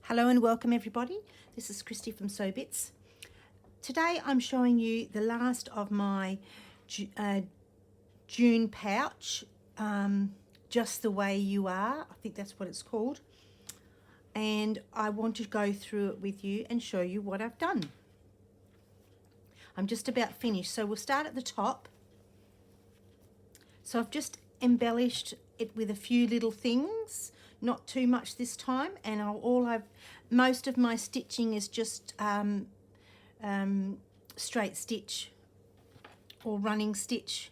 Hello and welcome everybody. This is Kristy from Sewbits. Today I'm showing you the last of my June pouch, Just the Way You Are. I think that's what it's called. And I want to go through it with you and show you what I've done. I'm just about finished, so we'll start at the top. So I've just embellished it with a few little things, not too much this time, and most of my stitching is just straight stitch or running stitch,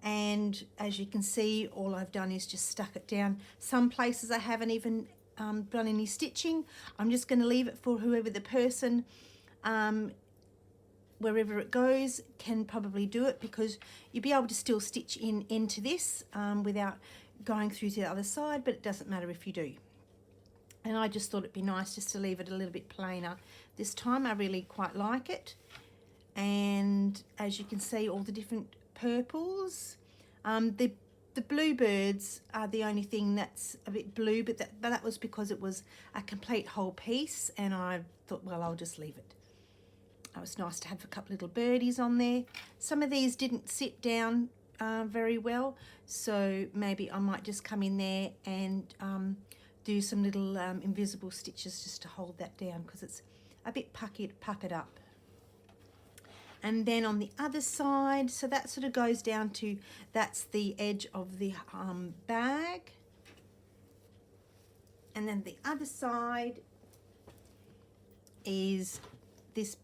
and as you can see, all I've done is just stuck it down. Some places I haven't even done any stitching. I'm just going to leave it for whoever the person wherever it goes can probably do it, because you'll be able to still stitch into this without going through to the other side, but it doesn't matter if you do. And I just thought it'd be nice just to leave it a little bit plainer this time. I really quite like it. And as you can see, all the different purples. The bluebirds are the only thing that's a bit blue, but that was because it was a complete whole piece, and I thought, well, I'll just leave it. It was nice to have a couple little birdies on there. Some of these didn't sit down very well, so maybe I might just come in there and do some little invisible stitches just to hold that down, because it's a bit puckered up. And then on the other side, so that sort of goes down to, that's the edge of the bag. And then the other side is this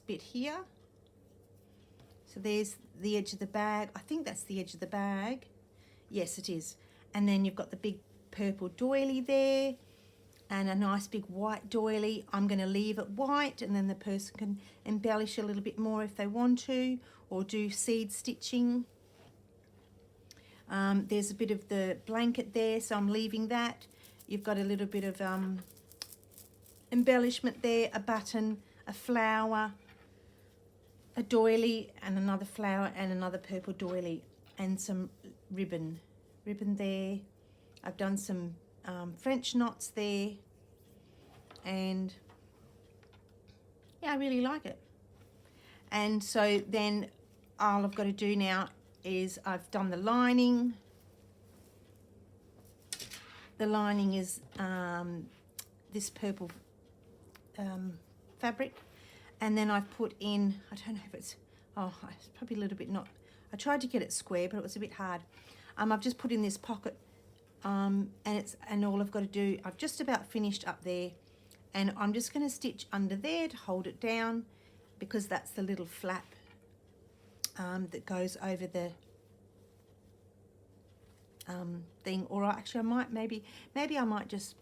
bit here. So there's the edge of the bag. I think that's the edge of the bag. Yes, it is. And then you've got the big purple doily there and a nice big white doily. I'm going to leave it white, and then the person can embellish a little bit more if they want to, or do seed stitching. There's a bit of the blanket there, so I'm leaving that. You've got a little bit of embellishment there, a button, a flower, a doily, and another flower, and another purple doily, and some ribbon there. I've done some French knots there, and yeah, I really like it. And so then all I've got to do now is I've done the lining. The lining is this purple fabric, and then I've put in, I don't know if it's, it's probably a little bit not, I tried to get it square, but it was a bit hard. I've just put in this pocket, and all I've got to do, I've just about finished up there, and I'm just going to stitch under there to hold it down, because that's the little flap that goes over the thing. Or actually I might, maybe I might just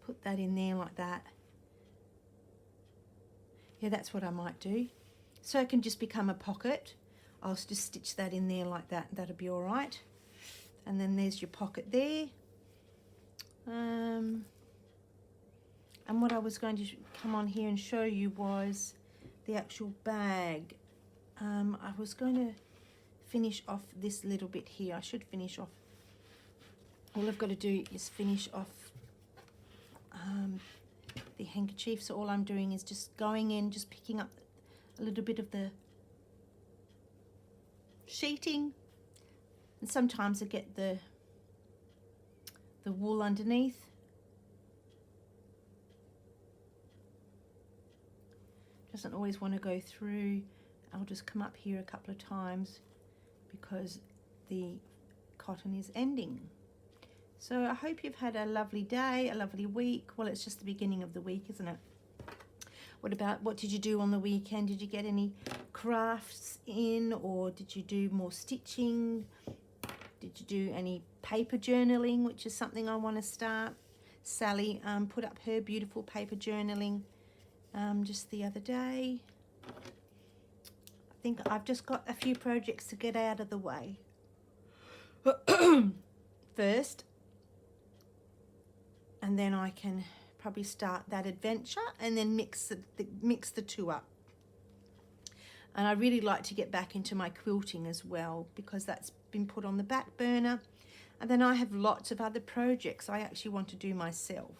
put that in there like that. Yeah, that's what I might do. So it can just become a pocket. I'll just stitch that in there like that. That'll be all right. And then there's your pocket there. And what I was going to come on here and show you was the actual bag. I was going to finish off this little bit here. I should finish off. All I've got to do is finish off the handkerchief. So all I'm doing is just going in, just picking up a little bit of the sheeting, and sometimes I get the wool underneath. Doesn't always want to go through. I'll just come up here a couple of times because the cotton is ending. So I hope you've had a lovely day, a lovely week. Well, it's just the beginning of the week, isn't it? What did you do on the weekend? Did you get any crafts in, or did you do more stitching? Did you do any paper journaling, which is something I want to start? Sally put up her beautiful paper journaling just the other day. I think I've just got a few projects to get out of the way first, and then I can probably start that adventure and then mix the two up. And I really like to get back into my quilting as well, because that's been put on the back burner. And then I have lots of other projects I actually want to do myself.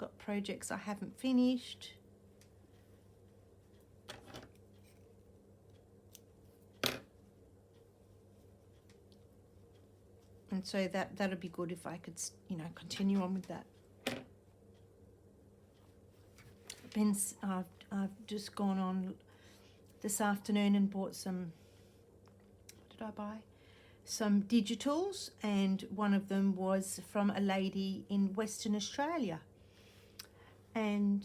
got projects I haven't finished. And so that'll be good if I could, you know, continue on with that. I've just gone on this afternoon and bought some, what did I buy? Some digitals, and one of them was from a lady in Western Australia. And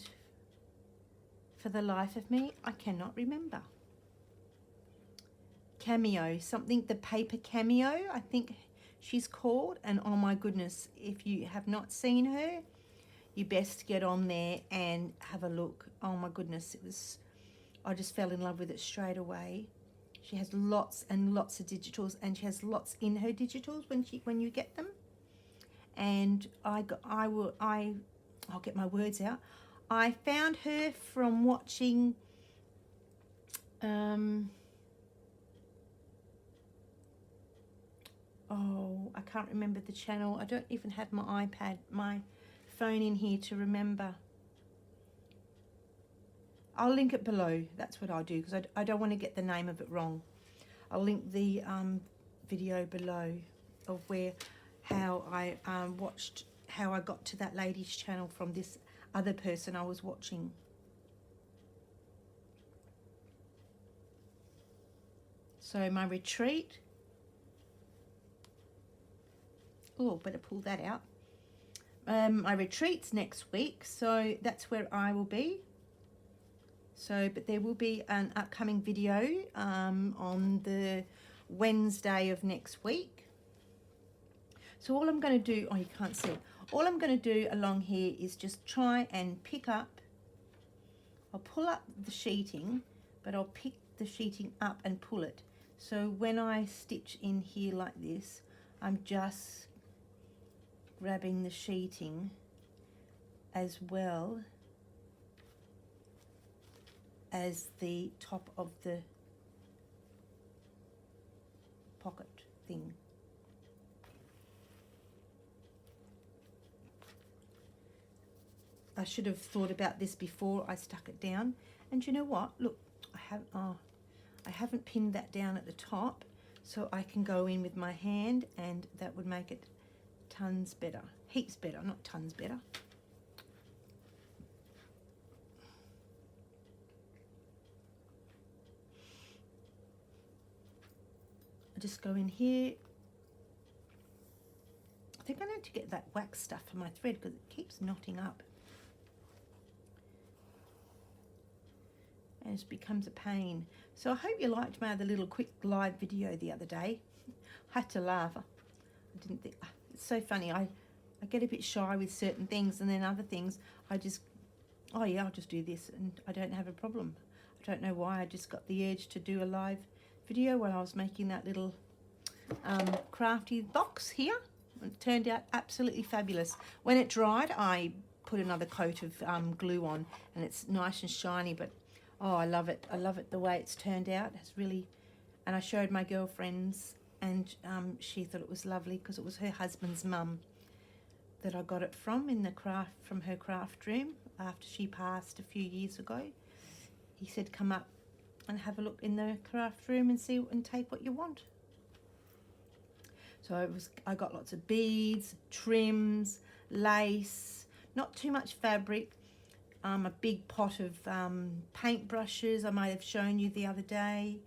for the life of me, I cannot remember. Cameo, something, the paper Cameo, I think she's called. And oh my goodness, if you have not seen her, you best get on there and have a look. Oh my goodness, I just fell in love with it straight away. She has lots and lots of digitals, and she has lots in her digitals when you get them. And I'll get my words out. I found her from watching I can't remember the channel. I don't even have my phone in here to remember. I'll link it below. That's what I'll do, because I don't want to get the name of it wrong. I'll link the video below of how I got to that lady's channel from this other person I was watching. So my retreat. Oh, better pull that out. My retreat's next week, so that's where I will be. So, but there will be an upcoming video on the Wednesday of next week. So all I'm going to do, oh, you can't see. All I'm going to do along here is just try and pick up. I'll pull up the sheeting, but I'll pick the sheeting up and pull it. So when I stitch in here like this, I'm just grabbing the sheeting as well as the top of the pocket thing. I should have thought about this before I stuck it down. And you know what? Look, I haven't pinned that down at the top, so I can go in with my hand, and that would make it tons better. Heaps better, not tons better. I just go in here. I think I need to get that wax stuff for my thread because it keeps knotting up. And it becomes a pain. So I hope you liked my other little quick live video the other day. I had to laugh. I didn't think, it's so funny. I get a bit shy with certain things, and then other things I just, oh yeah, I'll just do this, and I don't have a problem. I don't know why, I just got the urge to do a live video while I was making that little crafty box here. It turned out absolutely fabulous. When it dried, I put another coat of glue on, and it's nice and shiny, but oh, I love it. I love it the way it's turned out. It's really, and I showed my girlfriends, and she thought it was lovely because it was her husband's mum that I got it from from her craft room after she passed a few years ago. He said, come up and have a look in the craft room and see and take what you want. So I got lots of beads, trims, lace, not too much fabric, a big pot of paint brushes I might have shown you the other day,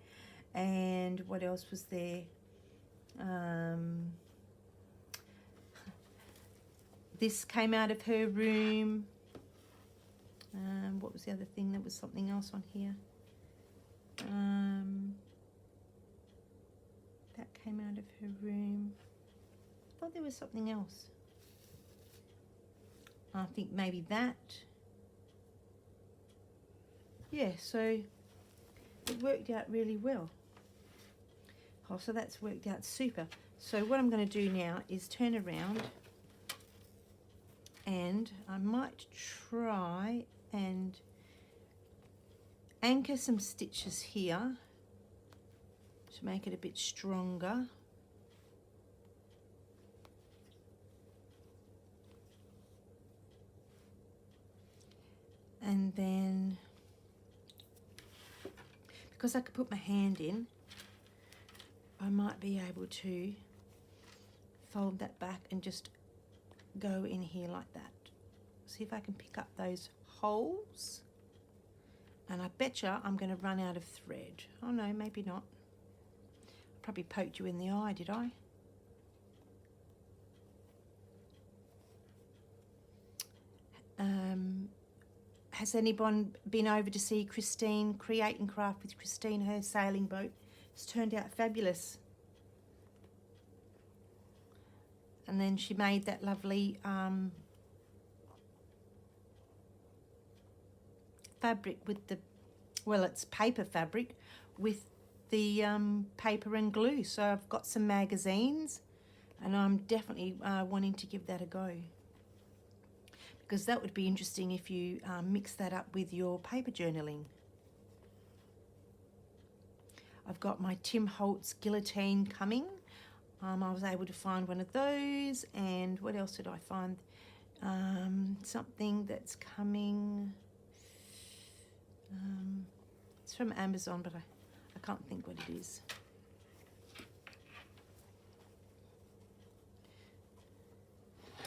and what else was there? This came out of her room. What was the other thing? There was something else on here. That came out of her room. I thought there was something else. I think maybe that. Yeah, so it worked out really well. Oh, so that's worked out super. So what I'm going to do now is turn around, and I might try and anchor some stitches here to make it a bit stronger. And then, because I could put my hand in, I might be able to fold that back and just go in here like that. See if I can pick up those holes. And I betcha I'm going to run out of thread. Oh no, maybe not. Probably poked you in the eye, did I? Has anyone been over to see Christine Create and Craft with Christine? Her sailing boat has turned out fabulous. And then she made that lovely fabric with the, well, it's paper fabric with the paper and glue. So I've got some magazines and I'm definitely wanting to give that a go, because that would be interesting if you mix that up with your paper journaling. I've got my Tim Holtz guillotine coming. I was able to find one of those. And what else did I find? Something that's coming. It's from Amazon, but I can't think what it is.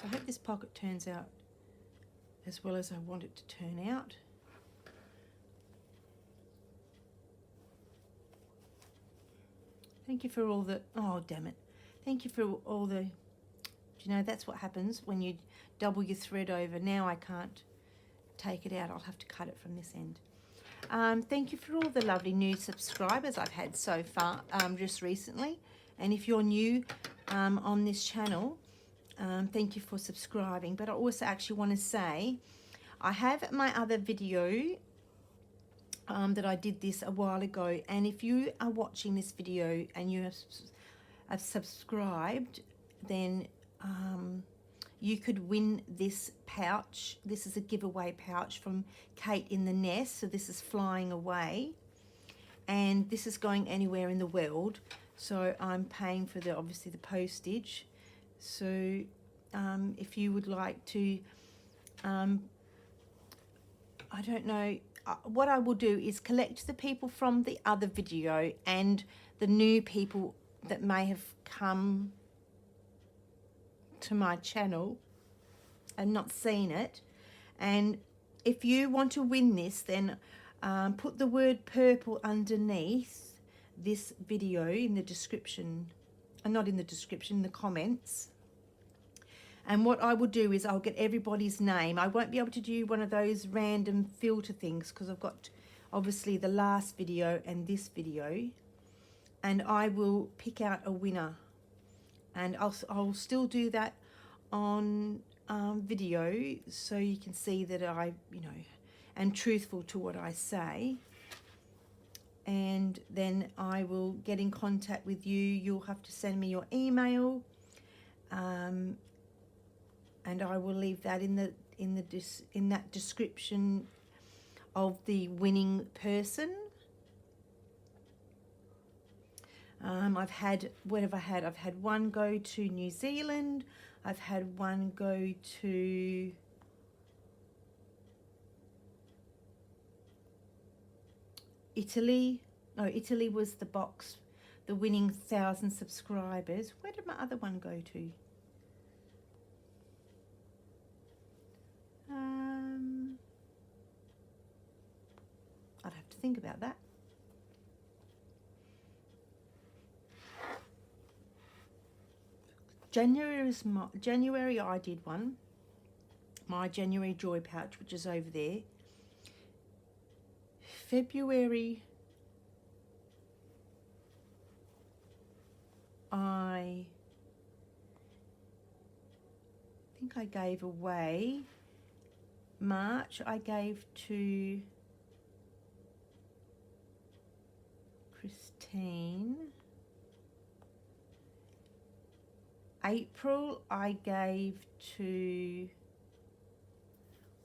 I hope this pocket turns out as well as I want it to turn out. Thank you for all the, oh damn it. Thank you for all the, you know, that's what happens when you double your thread over. Now I can't take it out. I'll have to cut it from this end. Thank you for all the lovely new subscribers I've had so far, just recently. And if you're new on this channel, thank you for subscribing. But I also actually want to say, I have my other video that I did this a while ago. And if you are watching this video and you have subscribed, then you could win this pouch. This is a giveaway pouch from Kate in the Nest. So this is flying away. And this is going anywhere in the world. So I'm paying for the, obviously, the postage. So if you would like to, I don't know, what I will do is collect the people from the other video and the new people that may have come to my channel and not seen it. And if you want to win this, then put the word purple underneath this video in the description, not in the description, in the comments. And what I will do is I'll get everybody's name. I won't be able to do one of those random filter things because I've got obviously the last video and this video. And I will pick out a winner. And I'll still do that on video so you can see that I, you know, am truthful to what I say. And then I will get in contact with you. You'll have to send me your email. And I will leave that in that description of the winning person. I've had, what have I had? I've had one go to New Zealand. I've had one go to Italy. No, Italy was the box, the winning 1,000 subscribers. Where did my other one go to? I'd have to think about that. January I did one, my January Joy pouch, which is over there. February I think I gave away. March I gave to Christine. April I gave to,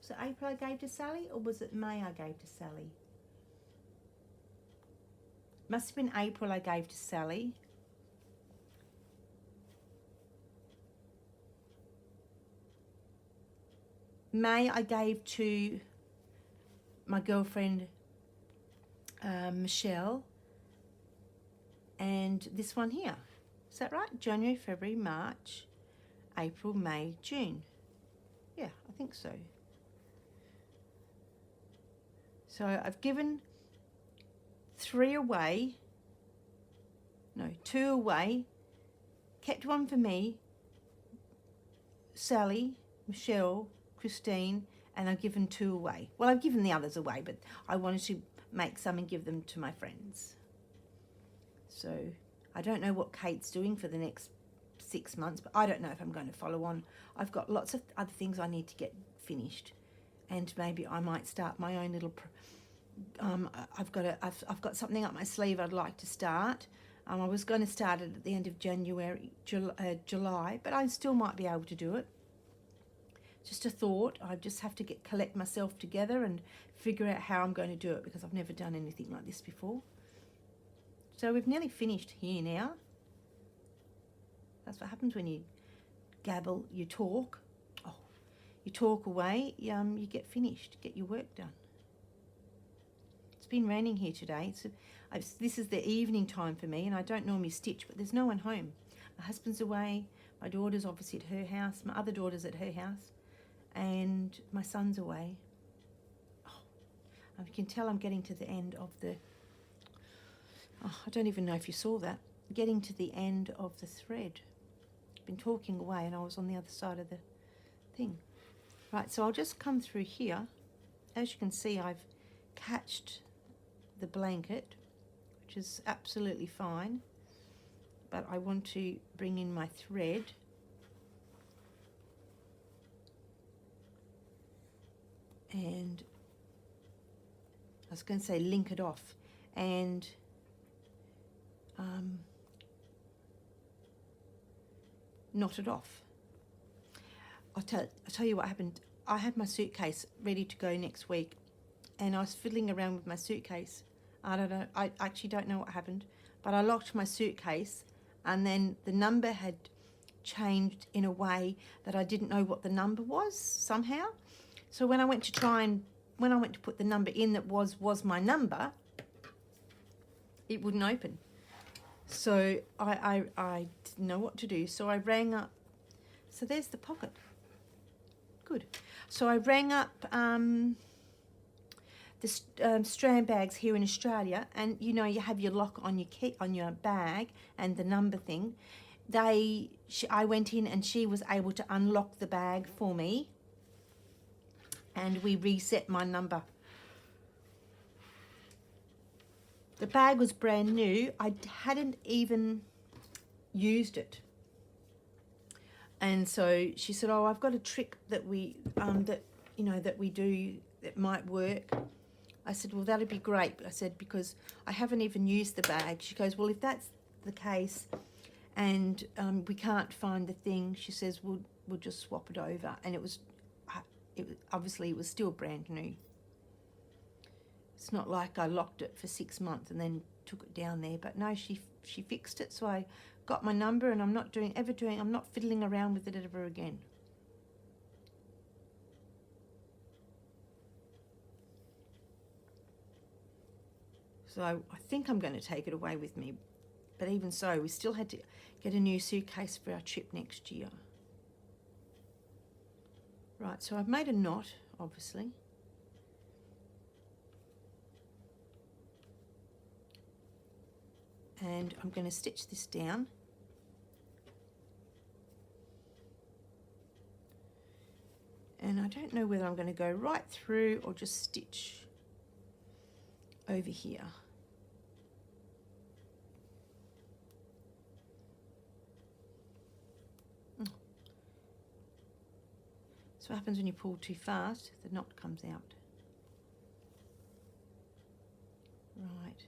was it April I gave to Sally or was it May I gave to Sally? Must have been April I gave to Sally. May I gave to my girlfriend Michelle, and this one here. Is that right? January, February, March, April, May, June. Yeah, I think so. So I've given 3 away, no, 2 away, kept one for me, Sally, Michelle, Christine, and I've given 2 away. Well, I've given the others away, but I wanted to make some and give them to my friends. So I don't know what Kate's doing for the next 6 months, but I don't know if I'm going to follow on. I've got lots of other things I need to get finished, and maybe I might start my own little I've got something up my sleeve I'd like to start. I was going to start it at the end of July, but I still might be able to do it. Just a thought. I just have to collect myself together and figure out how I'm going to do it, because I've never done anything like this before. So we've nearly finished here now. That's what happens when you gabble, you talk. Oh, you talk away, you get finished, get your work done. It's been raining here today. This is the evening time for me, and I don't normally stitch, but there's no one home. My husband's away, my daughter's obviously at her house, my other daughter's at her house, and my son's away. Oh, you can tell I'm getting to the end of the... Oh, I don't even know if you saw that. Getting to the end of the thread. I've been talking away and I was on the other side of the thing. Right, so I'll just come through here. As you can see, I've catched the blanket, which is absolutely fine, but I want to bring in my thread and I was going to say link it off and knot it off. I'll tell you what happened. I had my suitcase ready to go next week, and I was fiddling around with my suitcase. I don't know, I actually don't know what happened, but I locked my suitcase, and then the number had changed in a way that I didn't know what the number was somehow. So when I went to put the number in that was my number, it wouldn't open. So I didn't know what to do. So I rang up. So there's the pocket. Good. So I rang up the strand bags here in Australia, and you know you have your lock on your key, on your bag, and the number thing. I went in and she was able to unlock the bag for me, and we reset my number. The bag was brand new. I hadn't even used it. And so she said, "Oh, I've got a trick that we do that might work." I said, "Well, that'd be great." I said, "Because I haven't even used the bag." She goes, "Well, if that's the case and we can't find the thing," she says, we'll just swap it over. And it was obviously it was still brand new. It's not like I locked it for 6 months and then took it down there. But no, she fixed it. So I got my number, and I'm not fiddling around with it ever again. So I think I'm going to take it away with me. But even so, we still had to get a new suitcase for our trip next year. Right, so I've made a knot, obviously. And I'm going to stitch this down. And I don't know whether I'm going to go right through or just stitch over here. So what happens when you pull too fast, the knot comes out. Right.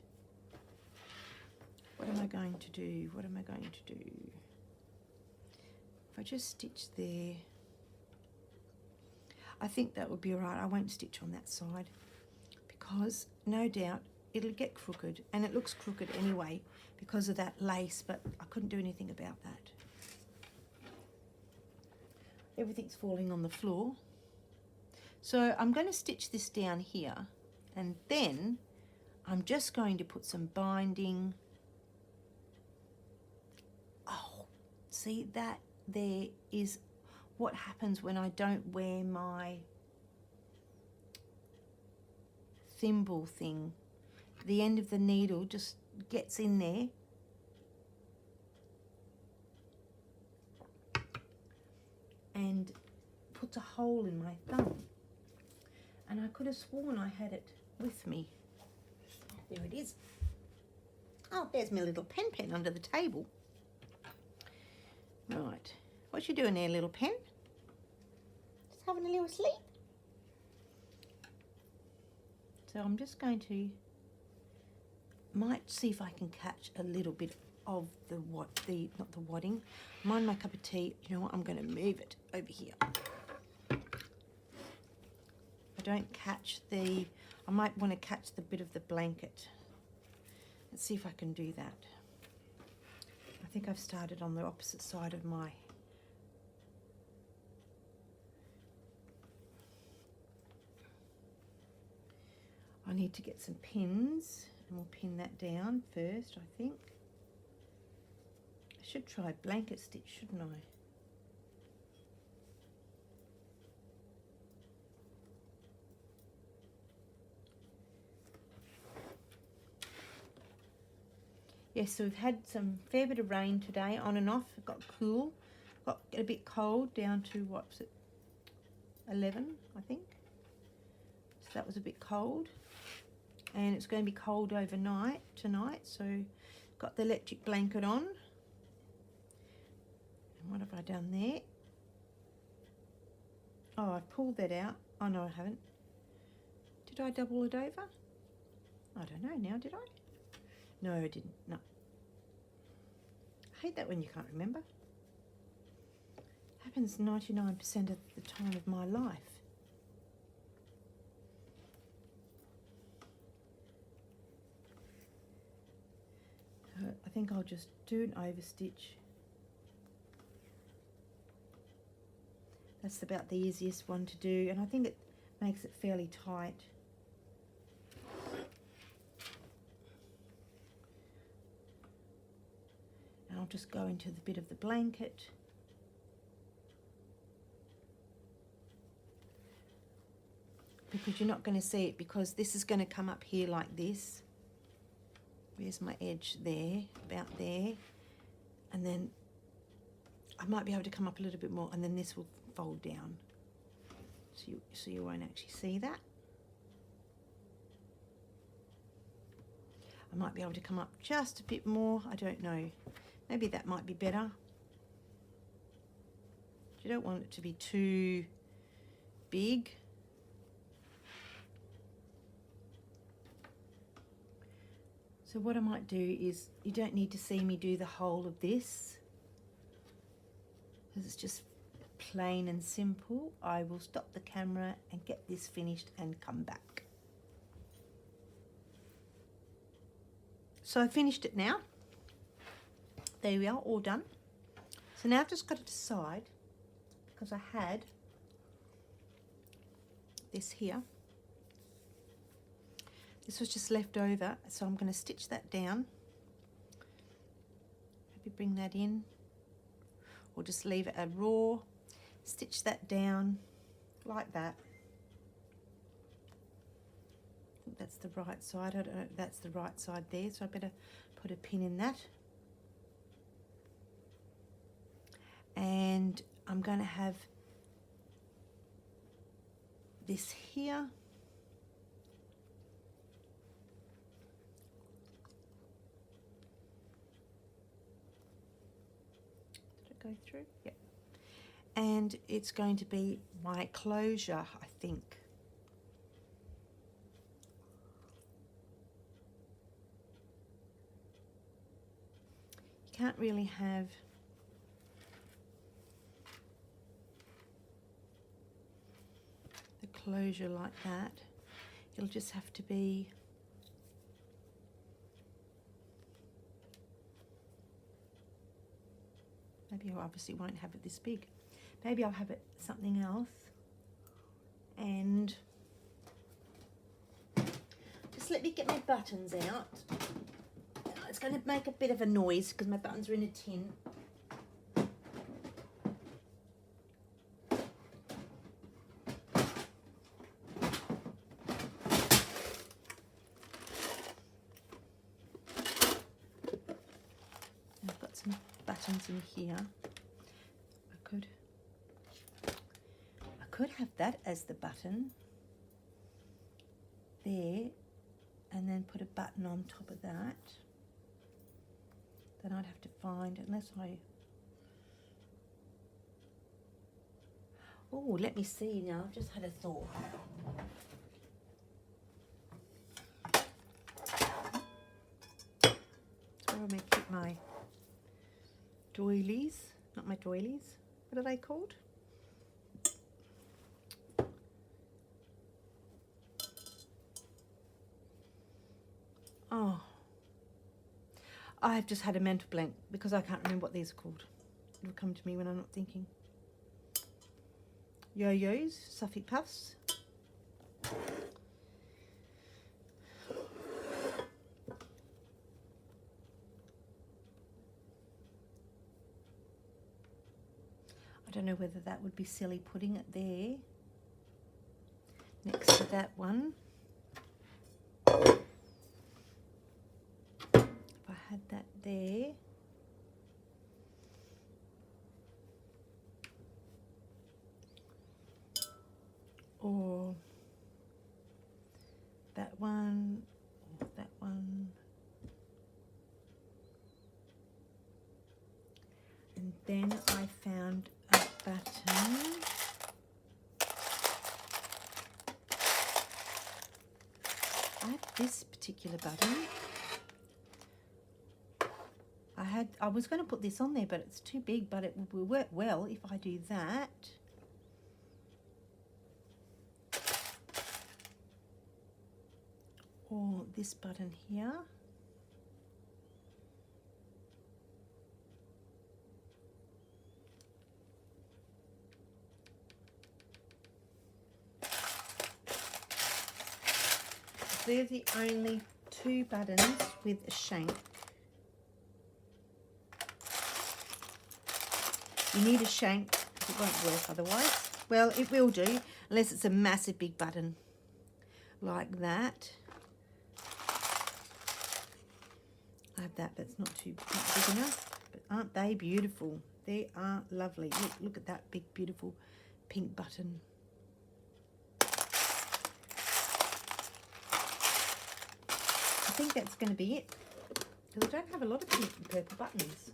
What am I going to do? What am I going to do? If I just stitch there, I think that would be all right. I won't stitch on that side because no doubt it'll get crooked, and it looks crooked anyway because of that lace, but I couldn't do anything about that. Everything's falling on the floor. So I'm going to stitch this down here, And then I'm just going to put some binding. Oh, see that there is what happens when I don't wear my thimble thing. The end of the needle just gets in there. And puts a hole in my thumb. And I could have sworn I had it with me. There it is. Oh, there's my little pen under the table. Right. What you doing there, little pen? Just having a little sleep. So I'm just going to, might see if I can catch a little bit of not the wadding. Mind my cup of tea. You know what? I'm going to move it over here. I don't catch I might want to catch the bit of the blanket. Let's see if I can do that. I think I've started on the opposite side of my I need to get some pins and we'll pin that down first, I think. I should try blanket stitch, shouldn't I? Yes, so we've had some fair bit of rain today, on and off. It got cool, got a bit cold, down to what was it, 11, I think. So that was a bit cold. And it's going to be cold overnight tonight, so got the electric blanket on. And what have I done there? Oh, I've pulled that out. Oh no, I haven't. Did I double it over? I don't know now, did I? No, I didn't. No. I hate that when you can't remember. It happens 99% of the time of my life. I think I'll just do an overstitch. That's about the easiest one to do, and I think it makes it fairly tight. And I'll just go into the bit of the blanket. Because you're not going to see it, because this is going to come up here like this. Where's my edge? There, about there. And then I might be able to come up a little bit more, and then this will fold down. So you won't actually see that. I might be able to come up just a bit more. I don't know. Maybe that might be better. You don't want it to be too big. So what I might do is, you don't need to see me do the whole of this, because it's just plain and simple. I will stop the camera and get this finished and come back. So I finished it now. There we are, all done. So now I've just got to decide, because I had this here. This was just left over, so I'm going to stitch that down. Maybe bring that in, or just leave it a raw. Stitch that down like that. I think that's the right side. I don't know if that's the right side there, so I better put a pin in that. And I'm going to have this here. Go through, yep. And it's going to be my closure, I think. You can't really have the closure like that. It'll just have to be maybe I obviously won't have it this big. Maybe I'll have it something else. And let me get my buttons out. It's going to make a bit of a noise because my buttons are in a tin. I've got some buttons in here. I could have that as the button there, and then put a button on top of that. Then I'd have to find, unless I... Oh, let me see now. I've just had a thought. Where am I keep my doilies? Not my doilies. What are they called? Oh, I've just had a mental blank because I can't remember what these are called. It'll come to me when I'm not thinking. Yo-yos, Suffolk puffs. I don't know whether that would be silly putting it there next to that one. Had that there. Or that one, or that one. And then I found a button. I have this particular button. I was going to put this on there, but it's too big, but it will work well if I do that. Or this button here. They're the only two buttons with a shank. You need a shank because it won't work otherwise. Well, it will do unless it's a massive big button like that. I have that, but it's not big enough. But aren't they beautiful? They are lovely. Look at that big, beautiful pink button. I think that's going to be it because I don't have a lot of pink and purple buttons.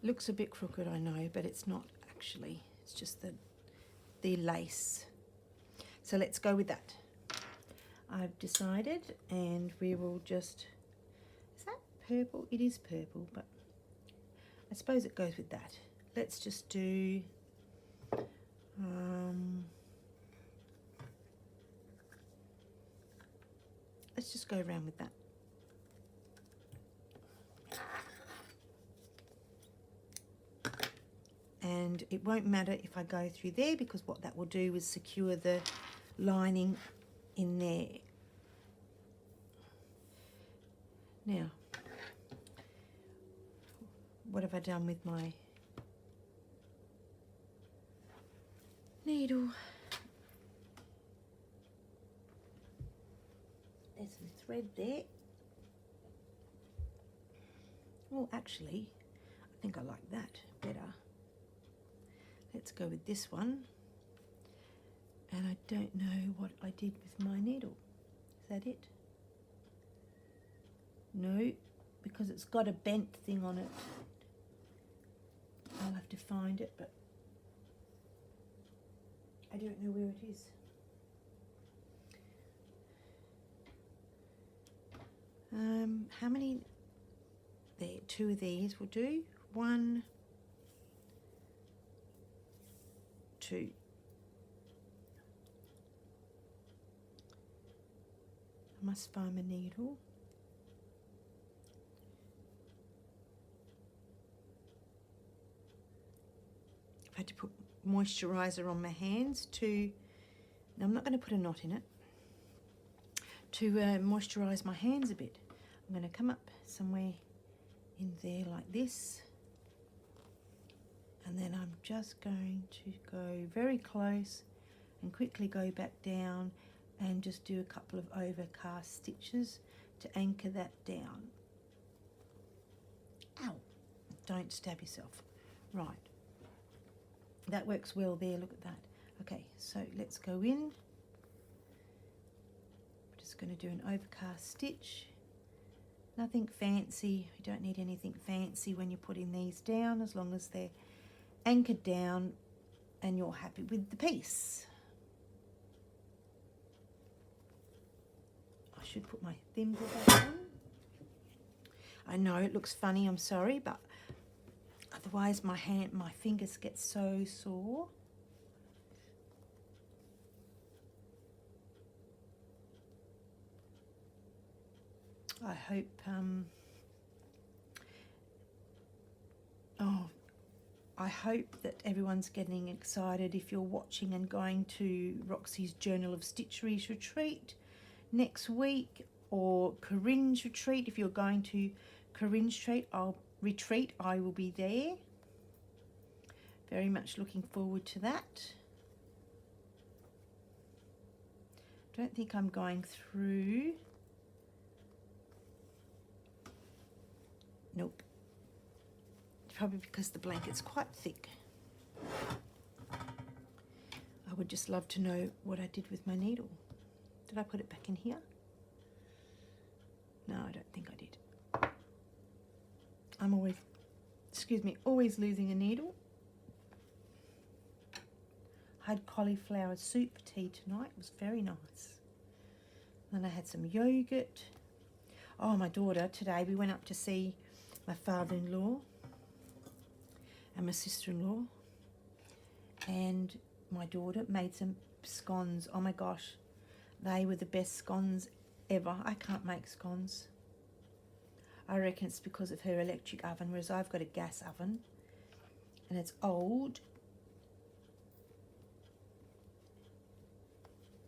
Looks a bit crooked, I know, but it's not actually. It's just the lace. So let's go with that. I've decided, and we will just... Is that purple? It is purple, but I suppose it goes with that. Let's just do... let's just go around with that. And it won't matter if I go through there because what that will do is secure the lining in there. Now, what have I done with my needle? There's some thread there. Oh, actually, I think I like that better. Let's go with this one. And I don't know what I did with my needle. Is that it? No, because it's got a bent thing on it. I'll have to find it, but I don't know where it is. How many? There, two of these will do. 1, 2. I must find my needle. I've had to put moisturiser on my hands to, now I'm not going to put a knot in it, to moisturise my hands a bit. I'm going to come up somewhere in there like this, and then I'm just going to go very close and quickly go back down and just do a couple of overcast stitches to anchor that down. Ow! Don't stab yourself. Right. That works well there, look at that. Okay, so let's go in. I'm just going to do an overcast stitch. Nothing fancy. You don't need anything fancy when you're putting these down, as long as they're anchored down and you're happy with the piece. I should put my thimble back on. I know it looks funny, I'm sorry, but otherwise my fingers get so sore. I hope, I hope that everyone's getting excited if you're watching and going to Roxy's Journal of Stitchery's retreat next week, or Corinne's retreat. If you're going to Corinne's retreat, I will be there. Very much looking forward to that. Don't think I'm going through. Nope. Probably because the blanket's quite thick. I would just love to know what I did with my needle. Did I put it back in here? No, I don't think I did. I'm always, always losing a needle. I had cauliflower soup for tea tonight. It was very nice. Then I had some yogurt. Oh, my daughter, today we went up to see my father-in-law and my sister-in-law, and my daughter made some scones. Oh my gosh, they were the best scones ever. I can't make scones. I reckon it's because of her electric oven, whereas I've got a gas oven and it's old,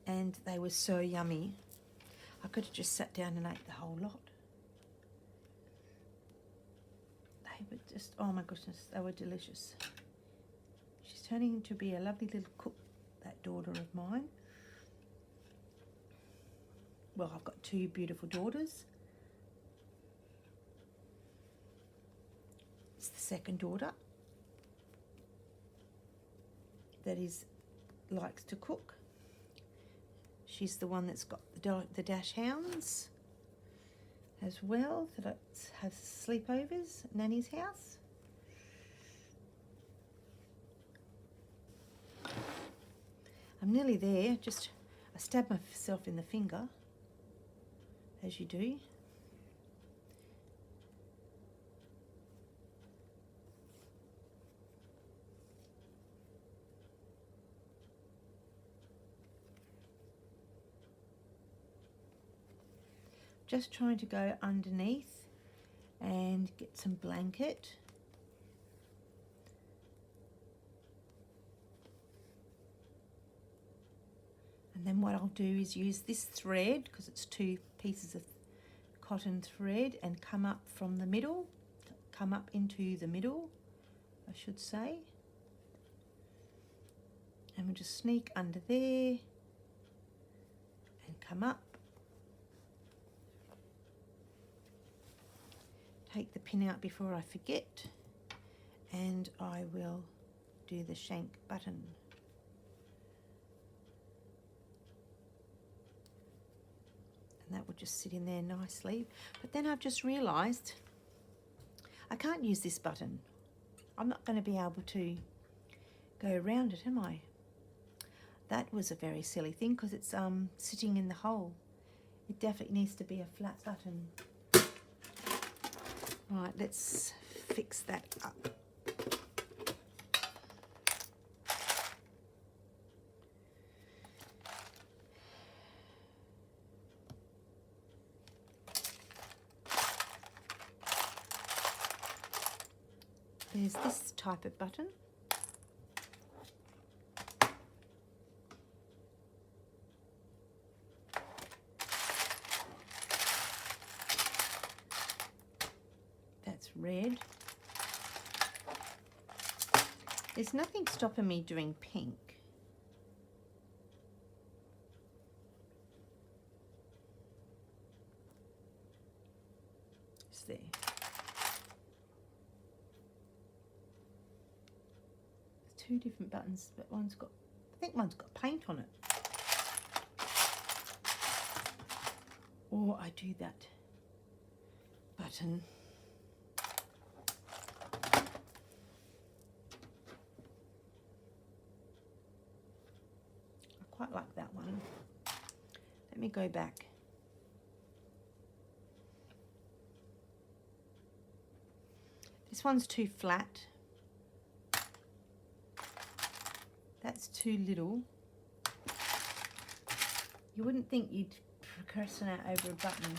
and they were so yummy. I could have just sat down and ate the whole lot. They were just, oh my goodness, they were delicious. She's turning to be a lovely little cook, that daughter of mine. Well, I've got two beautiful daughters. It's the second daughter that likes to cook. She's the one that's got the dash hounds as well, that has sleepovers at Nanny's house. I'm nearly there. Just, I stabbed myself in the finger, as you do. Just trying to go underneath and get some blanket. And then what I'll do is use this thread, because it's two pieces of cotton thread, and come up from the middle, come up into the middle, I should say. And we'll just sneak under there and come up. Take the pin out before I forget, and I will do the shank button. And that will just sit in there nicely. But then I've just realised I can't use this button. I'm not going to be able to go around it, am I? That was a very silly thing, because it's sitting in the hole. It definitely needs to be a flat button. Right, let's fix that up. There's this type of button. That's red. There's nothing stopping me doing pink. It's there. There's two different buttons, but one's got, I think one's got paint on it. Or I do that button. Quite like that one. Let me go back. This one's too flat. That's too little. You wouldn't think you'd procrastinate over a button,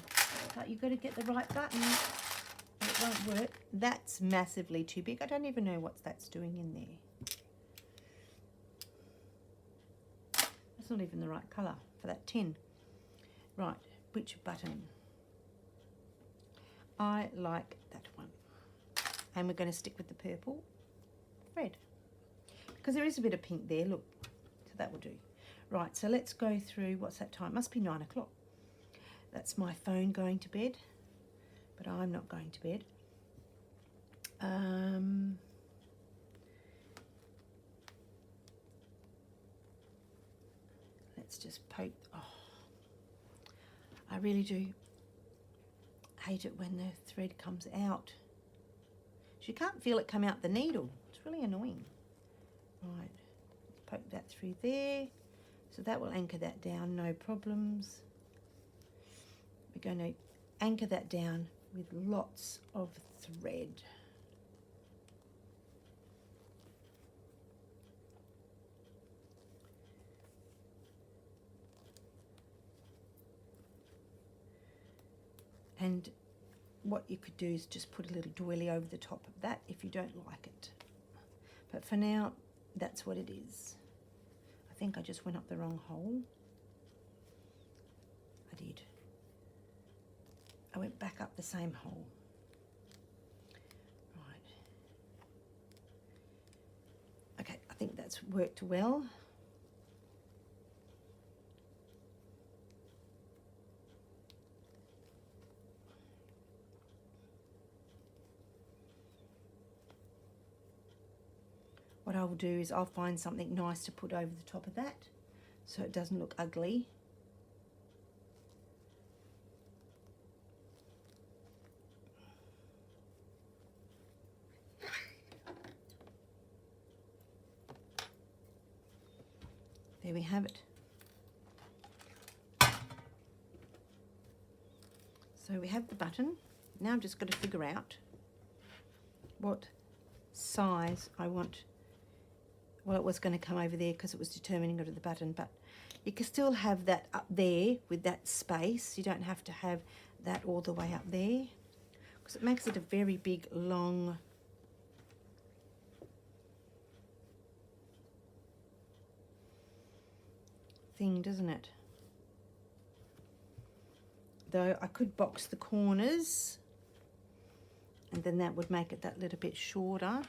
but you've got to get the right button. It won't work. That's massively too big. I don't even know what that's doing in there. It's not even the right colour for that tin. Right, which button? I like that one. And we're going to stick with the purple, red. Because there is a bit of pink there, look. So that will do. Right, so let's go through, what's that time? It must be 9 o'clock. That's my phone going to bed, but I'm not going to bed. Let's just poke. Oh, I really do hate it when the thread comes out. You can't feel it come out the needle. It's really annoying. Right, let's poke that through there. So that will anchor that down, no problems. We're going to anchor that down with lots of thread. And what you could do is just put a little doily over the top of that if you don't like it. But for now, that's what it is. I think I just went up the wrong hole. I did. I went back up the same hole. Right. Okay, I think that's worked well. What I will do is I'll find something nice to put over the top of that so it doesn't look ugly. There we have it. So we have the button. Now I've just got to figure out what size I want. Well, it was going to come over there because it was determining it of the button, but you can still have that up there with that space. You don't have to have that all the way up there because it makes it a very big, long thing, doesn't it? Though I could box the corners and then that would make it that little bit shorter.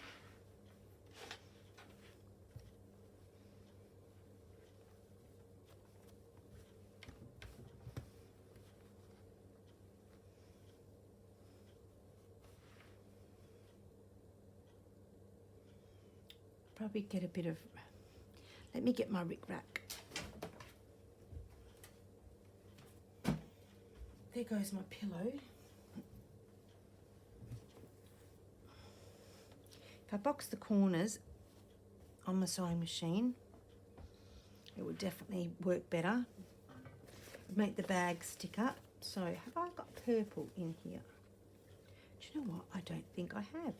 Probably get a bit of, let me get my rick-rack. There goes my pillow. If I box the corners on my sewing machine, it would definitely work better. Make the bag stick up. So have I got purple in here? Do you know what? I don't think I have.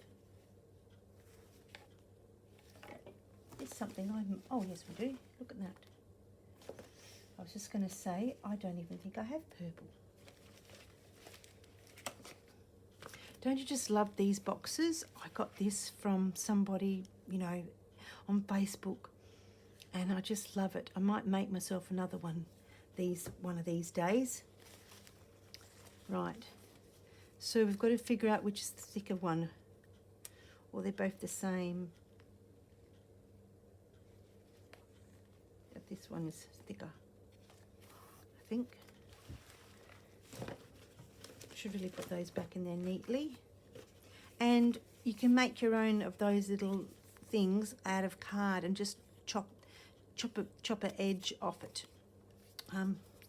There's something I'm, oh yes we do, look at that. I was just going to say, I don't even think I have purple. Don't you just love these boxes? I got this from somebody, you know, on Facebook, and I just love it. I might make myself another one one of these days. Right, so we've got to figure out which is the thicker one, or they're both the same. This one is thicker, I think. Should really put those back in there neatly. And you can make your own of those little things out of card and just chop an edge off it,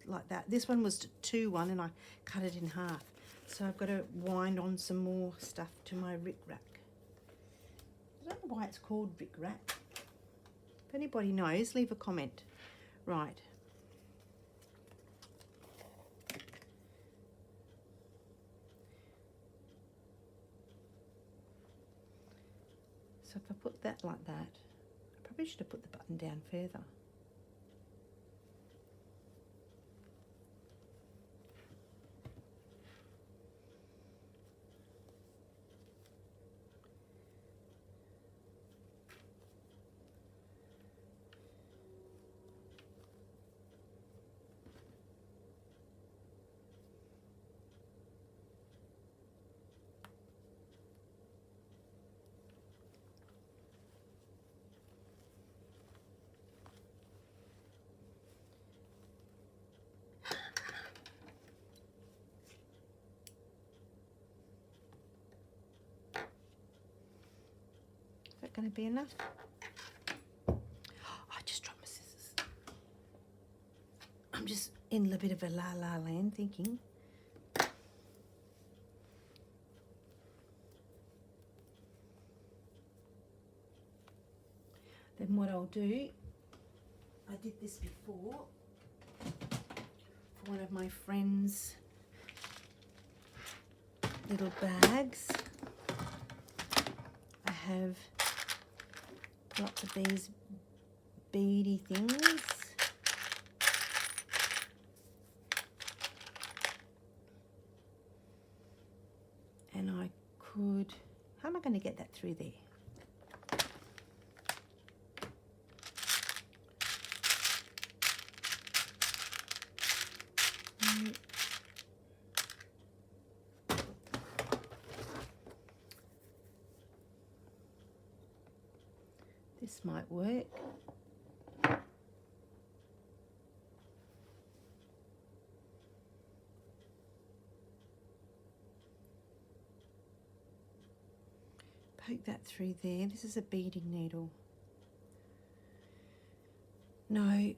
like that. This one was 2-1 and I cut it in half. So I've got to wind on some more stuff to my rick-rack. I don't know why it's called rick-rack. If anybody knows, leave a comment. Right. So if I put that like that, I probably should have put the button down further. Going to be enough? Oh, I just dropped my scissors. I'm just in a bit of a la land thinking. Then what I'll do, I did this before for one of my friends' little bags. I have lots of these beady things. And I could, how am I going to get that through there? This might work. Poke that through there. This is a beading needle. No,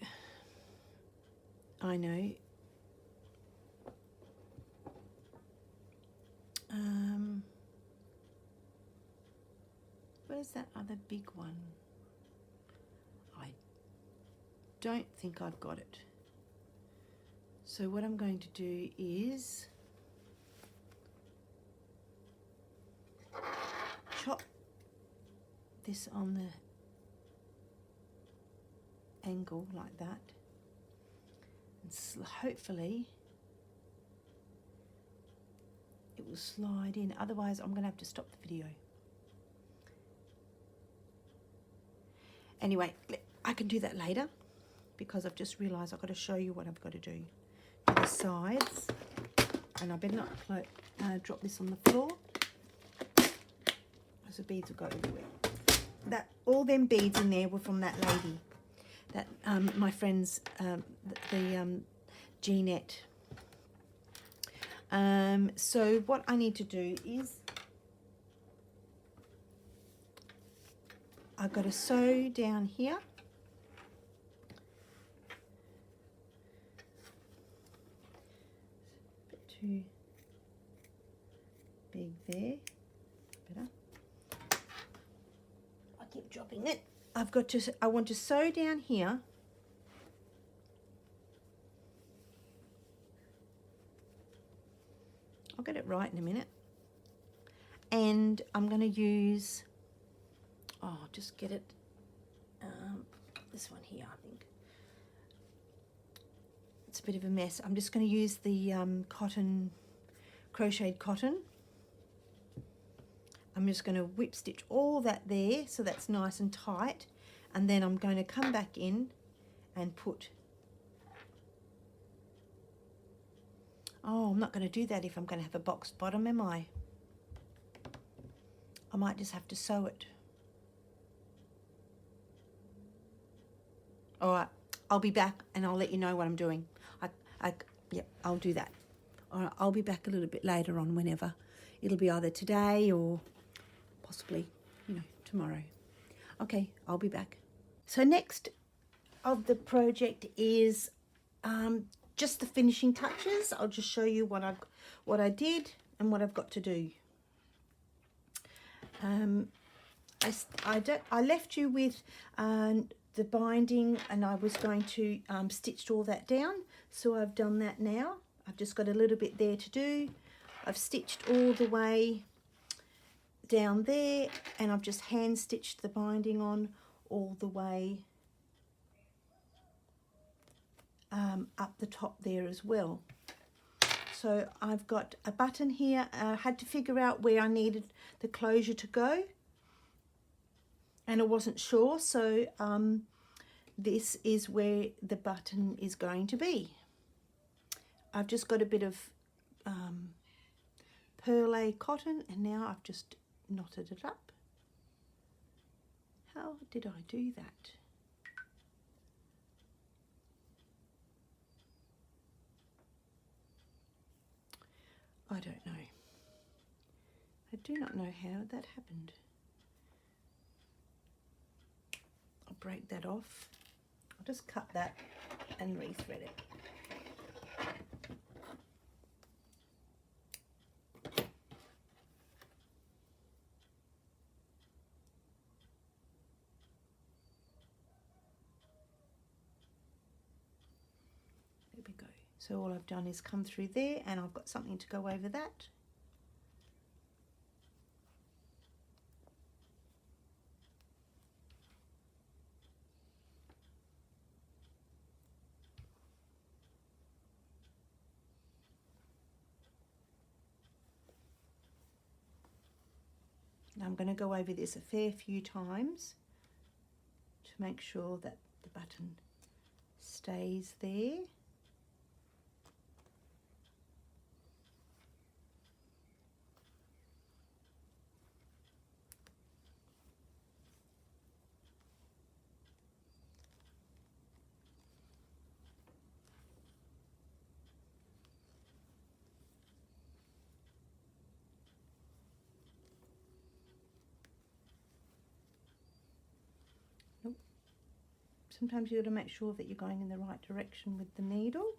I know. Where's that other big one? I don't think I've got it. So what I'm going to do is chop this on the angle like that, and hopefully it will slide in. Otherwise I'm going to have to stop the video. Anyway, I can do that later because I've just realised I've got to show you what I've got to do to the sides. And I better not drop this on the floor, because the beads will go everywhere. All them beads in there were from that lady, that my friend's, Jeanette. So what I need to do is I've got to sew down here. A bit too big there. Better. I keep dropping it. I want to sew down here. I'll get it right in a minute. And I'm going to use, just get it, this one here, I think. It's a bit of a mess. I'm just going to use the crocheted cotton. I'm just going to whip stitch all that there so that's nice and tight, and then I'm going to come back in and put, oh, I'm not going to do that if I'm going to have a box bottom, am I? I might just have to sew it. All right, I'll be back and I'll let you know what I'm doing. Yeah, I'll do that. All right, I'll be back a little bit later on, whenever. It'll be either today or possibly, you know, tomorrow. Okay, I'll be back. So next of the project is just the finishing touches. I'll just show you what I did and what I've got to do. I left you with the binding, and I was going to stitch all that down, so I've done that now. I've just got a little bit there to do. I've stitched all the way down there, and I've just hand stitched the binding on all the way up the top there as well. So I've got a button here. I had to figure out where I needed the closure to go, and I wasn't sure, so this is where the button is going to be. I've just got a bit of perlé cotton, and now I've just knotted it up. How did I do that? I don't know. I do not know how that happened. I'll break that off. I'll just cut that and rethread it. There we go. So all I've done is come through there, and I've got something to go over that. Now I'm going to go over this a fair few times to make sure that the button stays there. Sometimes you've got to make sure that you're going in the right direction with the needle,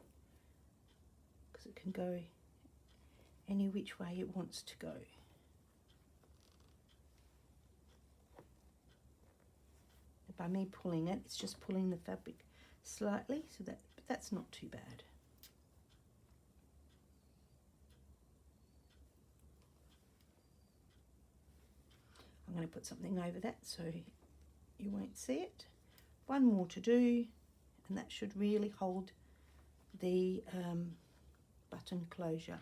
because it can go any which way it wants to go. By me pulling it, it's just pulling the fabric slightly, so but that's not too bad. I'm going to put something over that so you won't see it. One more to do, and that should really hold the button closure.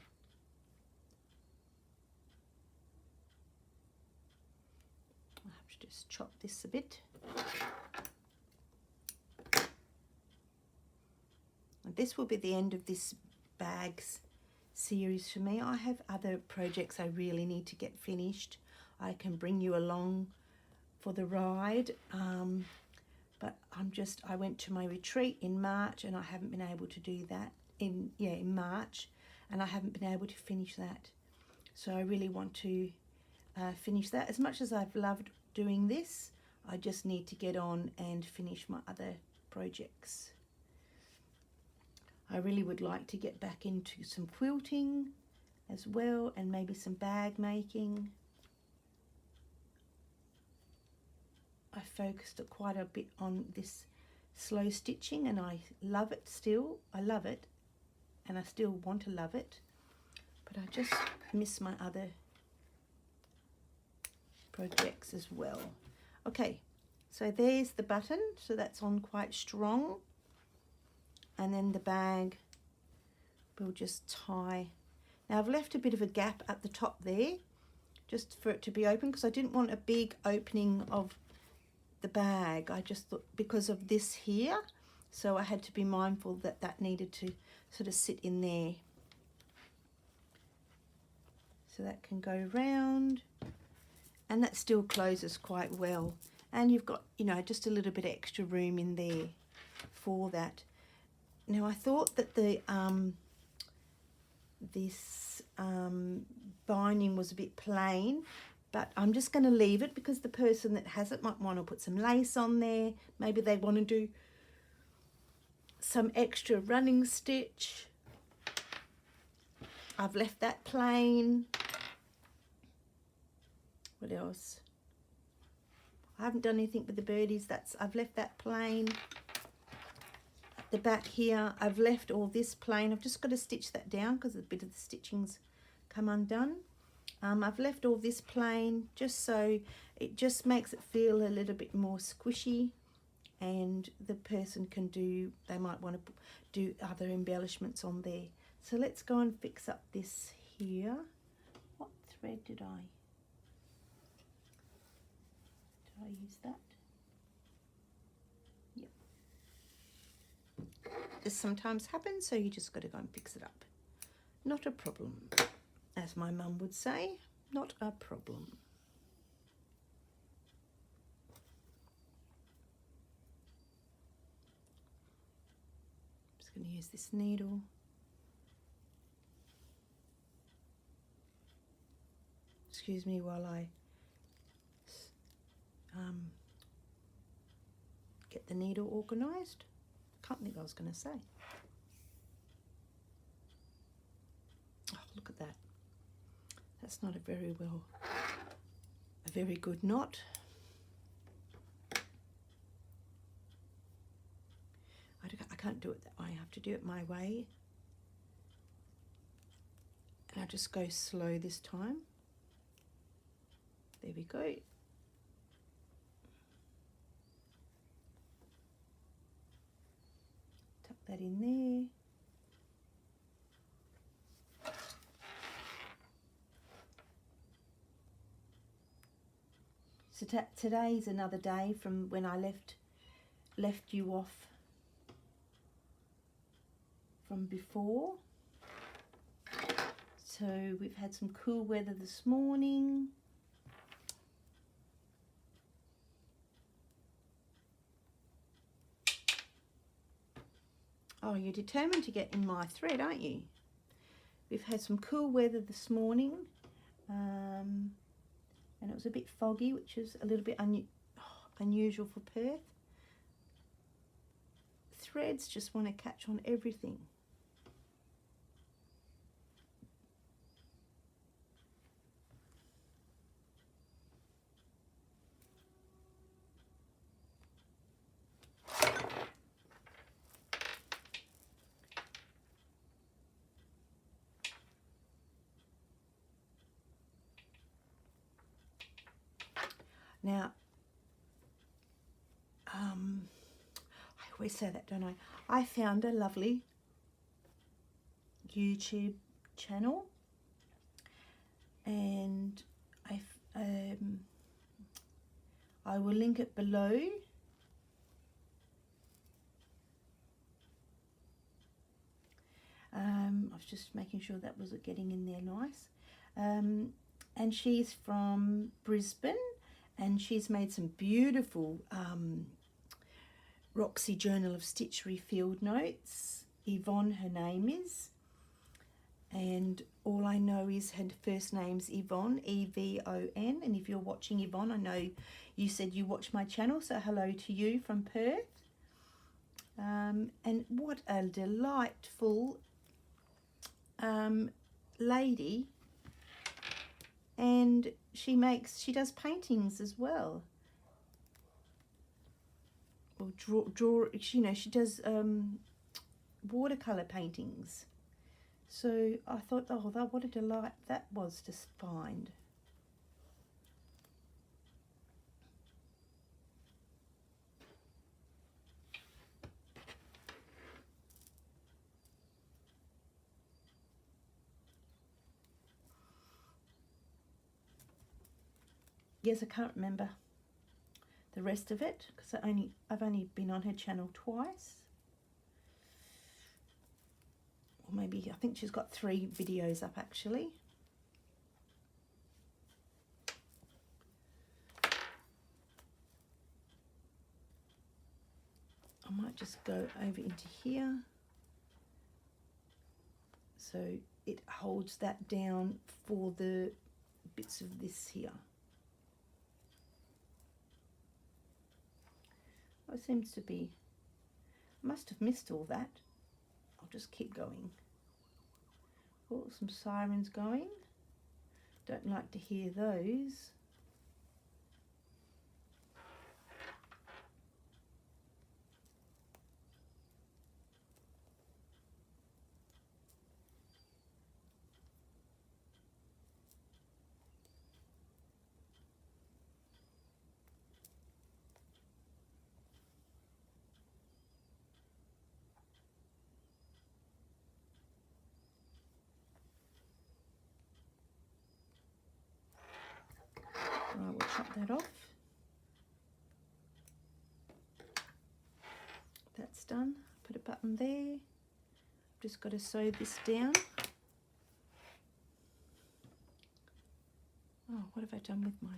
I have to just chop this a bit. And this will be the end of this bags series for me. I have other projects I really need to get finished. I can bring you along for the ride. But I went to my retreat in March, and I haven't been able to do that in March, and I haven't been able to finish that. So I really want to finish that. As much as I've loved doing this, I just need to get on and finish my other projects. I really would like to get back into some quilting as well, and maybe some bag making. I focused quite a bit on this slow stitching, and I love it still. I love it, and I still want to love it, but I just miss my other projects as well. Okay, so there's the button, so that's on quite strong, and then the bag we'll just tie. Now I've left a bit of a gap at the top there just for it to be open, because I didn't want a big opening of the bag. I just thought because of this here, so I had to be mindful that that needed to sort of sit in there. So that can go round, and that still closes quite well. And you've got, you know, just a little bit extra room in there for that. Now I thought that the this binding was a bit plain, but I'm just going to leave it because the person that has it might want to put some lace on there. Maybe they want to do some extra running stitch. I've left that plain. What else? I haven't done anything with the birdies. I've left that plain. At the back here, I've left all this plain. I've just got to stitch that down because a bit of the stitching's come undone. I've left all this plain just so it just makes it feel a little bit more squishy, and the person can do, they might want to do other embellishments on there. So let's go and fix up this here. What thread did I use that? Yep. This sometimes happens, so you just got to go and fix it up. Not a problem. As my mum would say, not a problem. Just going to use this needle. Excuse me while I get the needle organised. Can't think what I was going to say. Oh, look at that. That's not a very good knot. I can't do it that way. I have to do it my way. And I'll just go slow this time. There we go. Tuck that in there. So today's another day from when I left you off from before. So we've had some cool weather this morning. Oh, you're determined to get in my thread, aren't you? We've had some cool weather this morning. And it was a bit foggy, which is a little bit unusual for Perth. Threads just want to catch on everything. Now, I always say that, don't I? I found a lovely YouTube channel, and I will link it below. I was just making sure that was getting in there nice. And she's from Brisbane. And she's made some beautiful Roxy Journal of Stitchery field notes. Yvonne, her name is. And all I know is her first name's Yvonne, E-V-O-N. And if you're watching, Yvonne, I know you said you watch my channel, so hello to you from Perth. And what a delightful lady. And she does paintings as well. Or you know, she does watercolor paintings. So I thought, oh, what a delight that was to find. yes, I can't remember the rest of it because I've only been on her channel twice. Or maybe, I think she's got 3 videos up actually. I might just go over into here so it holds that down for the bits of this here. Oh, it seems to be, I must have missed all that. I'll just keep going. Oh, some sirens going. Don't like to hear those. Right, we'll chop that off. That's done. Put a button there. I've just got to sew this down. Oh, what have I done with my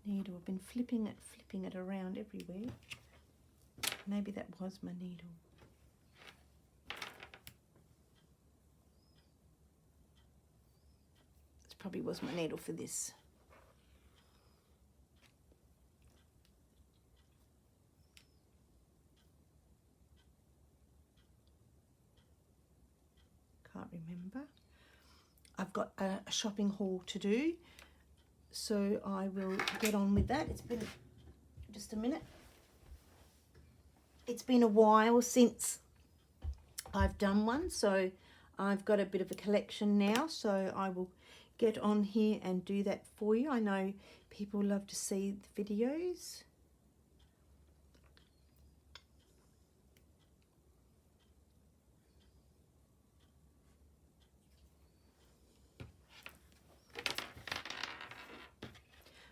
needle? I've been flipping it around everywhere. Maybe that was my needle. This probably was my needle for this. Can't remember. I've got a shopping haul to do, so I will get on with that. It's been just a minute. It's been a while since I've done one, so I've got a bit of a collection now, so I will get on here and do that for you. I know people love to see the videos.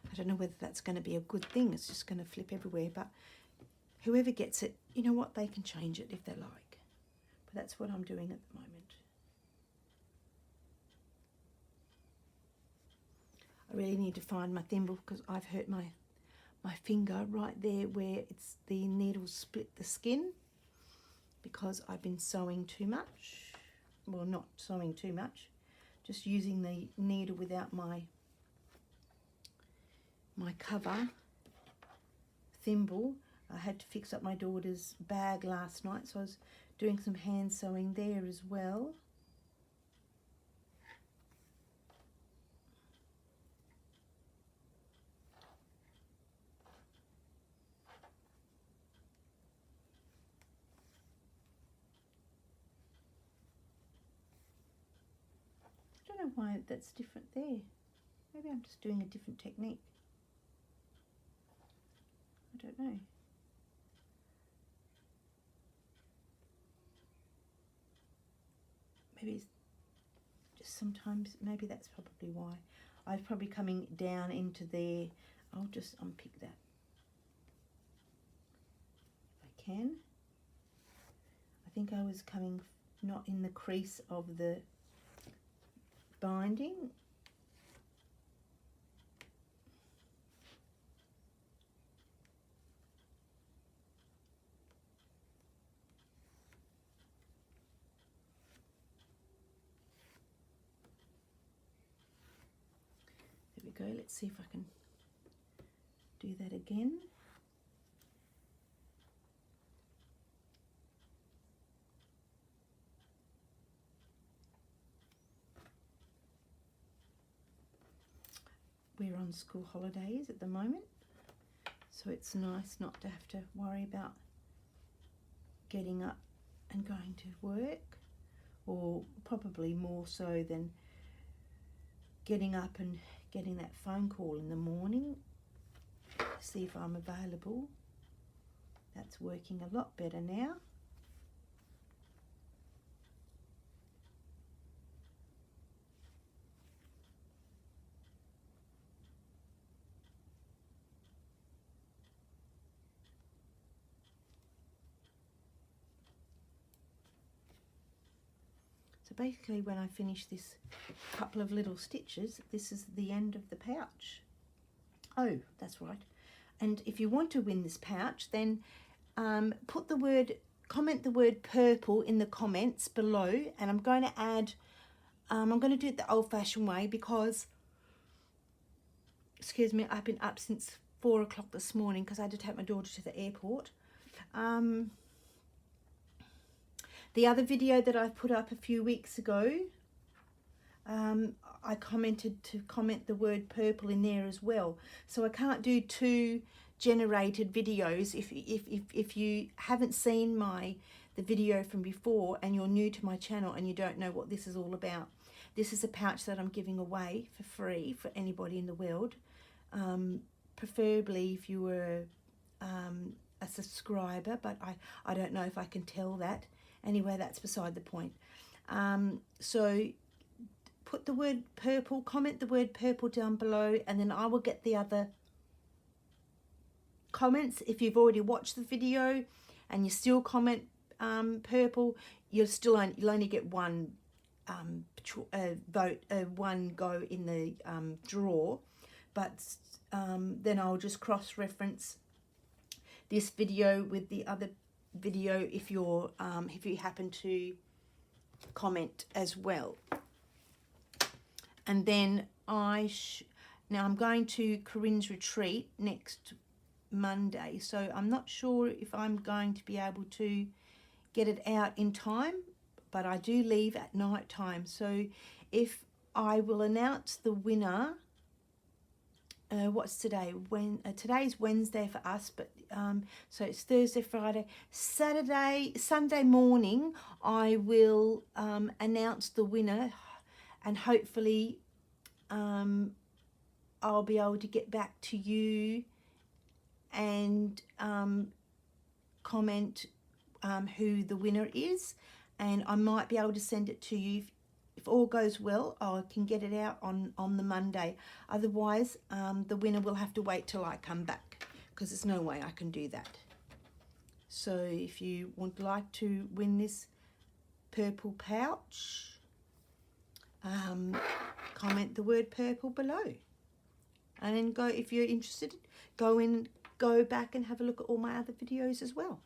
I don't know whether that's going to be a good thing. It's just going to flip everywhere, but whoever gets it, you know what, they can change it if they like. But that's what I'm doing at the moment. I really need to find my thimble because I've hurt my finger right there where it's the needle split the skin because I've been sewing too much. Well, not sewing too much, just using the needle without my cover thimble. I had to fix up my daughter's bag last night, so I was doing some hand sewing there as well. I don't know why that's different there. Maybe I'm just doing a different technique. I don't know. Maybe it's just sometimes, maybe that's probably why. I was probably coming down into there. I'll just unpick that if I can. I think I was coming not in the crease of the binding. There we go. Let's see if I can do that again. We're on school holidays at the moment, so it's nice not to have to worry about getting up and going to work, or probably more so than getting up and getting that phone call in the morning to see if I'm available. That's working a lot better now. So basically when I finish this couple of little stitches, this is the end of the pouch. Oh, that's right. And if you want to win this pouch, then comment the word purple in the comments below, and I'm going to add, I'm going to do it the old-fashioned way because, excuse me, I've been up since 4 o'clock this morning because I had to take my daughter to the airport. The other video that I put up a few weeks ago, I commented to comment the word purple in there as well. So I can't do 2 generated videos. If you haven't seen the video from before and you're new to my channel and you don't know what this is all about, this is a pouch that I'm giving away for free for anybody in the world. Preferably if you were a subscriber, but I don't know if I can tell that. Anyway, that's beside the point. So put the word purple, comment the word purple down below, and then I will get the other comments. If you've already watched the video and you still comment purple, you'll only get one vote, one go in the draw. But then I'll just cross-reference this video with the other video if you happen to comment as well. And then now I'm going to Corinne's retreat next Monday, so I'm not sure if I'm going to be able to get it out in time, but I do leave at night time. So if I will announce the winner, what's today? Today's Wednesday for us, but so it's Thursday, Friday, Sunday morning I will announce the winner, and hopefully I'll be able to get back to you and comment who the winner is, and I might be able to send it to you. If all goes well, I can get it out on the Monday. Otherwise, the winner will have to wait till I come back, because there's no way I can do that. So if you would like to win this purple pouch, comment the word purple below. And then go, if you're interested, go back and have a look at all my other videos as well.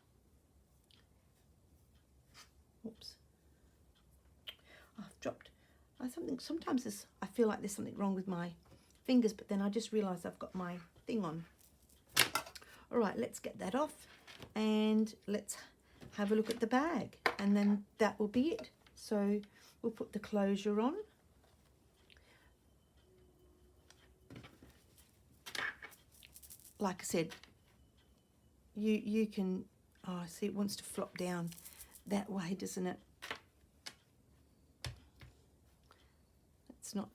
Oops. I've dropped something. Sometimes I feel like there's something wrong with my fingers, but then I just realised I've got my thing on. All right, let's get that off and let's have a look at the bag, and then that will be it. So we'll put the closure on. Like I said, you can, oh, see, it wants to flop down that way, doesn't it? It's not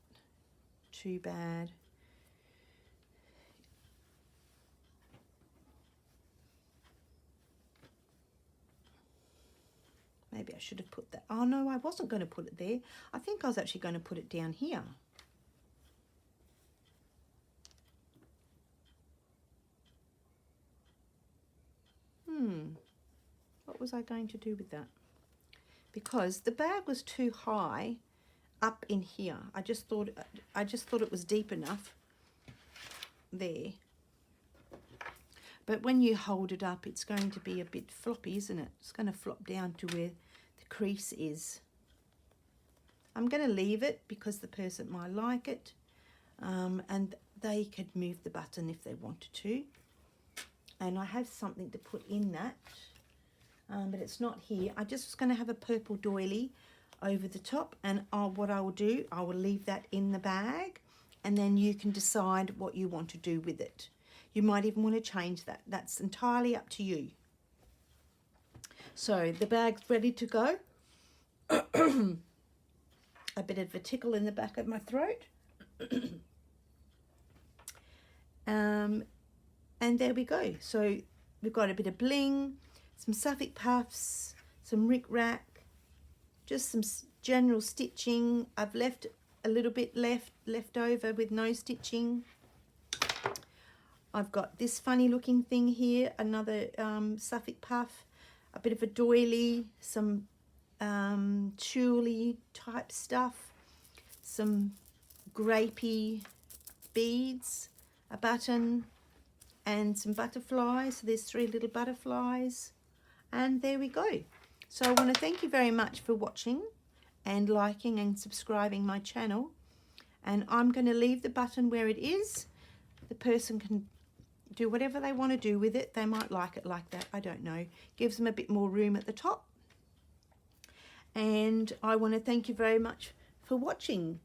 too bad. Maybe I should have put that. Oh no, I wasn't going to put it there. I think I was actually going to put it down here. What was I going to do with that? Because the bag was too high up in here. I just thought it was deep enough there. But when you hold it up, it's going to be a bit floppy, isn't it? It's going to flop down to where the crease is. I'm going to leave it because the person might like it, and they could move the button if they wanted to. And I have something to put in that, but it's not here. I just was going to have a purple doily over the top, and what I will do, I will leave that in the bag, and then you can decide what you want to do with it. You might even want to change that. That's entirely up to you. So the bag's ready to go. A bit of a tickle in the back of my throat. And there we go. So we've got a bit of bling, some Suffolk puffs, some rick-rack, just some general stitching. I've left a little bit left over with no stitching. I've got this funny looking thing here, another Suffolk puff, a bit of a doily, some tulle type stuff, some grapey beads, a button, and some butterflies. So there's 3 little butterflies, and there we go. So I want to thank you very much for watching and liking and subscribing my channel, and I'm going to leave the button where it is. The person can do whatever they want to do with it. They might like it like that, I don't know. Gives them a bit more room at the top. And I want to thank you very much for watching.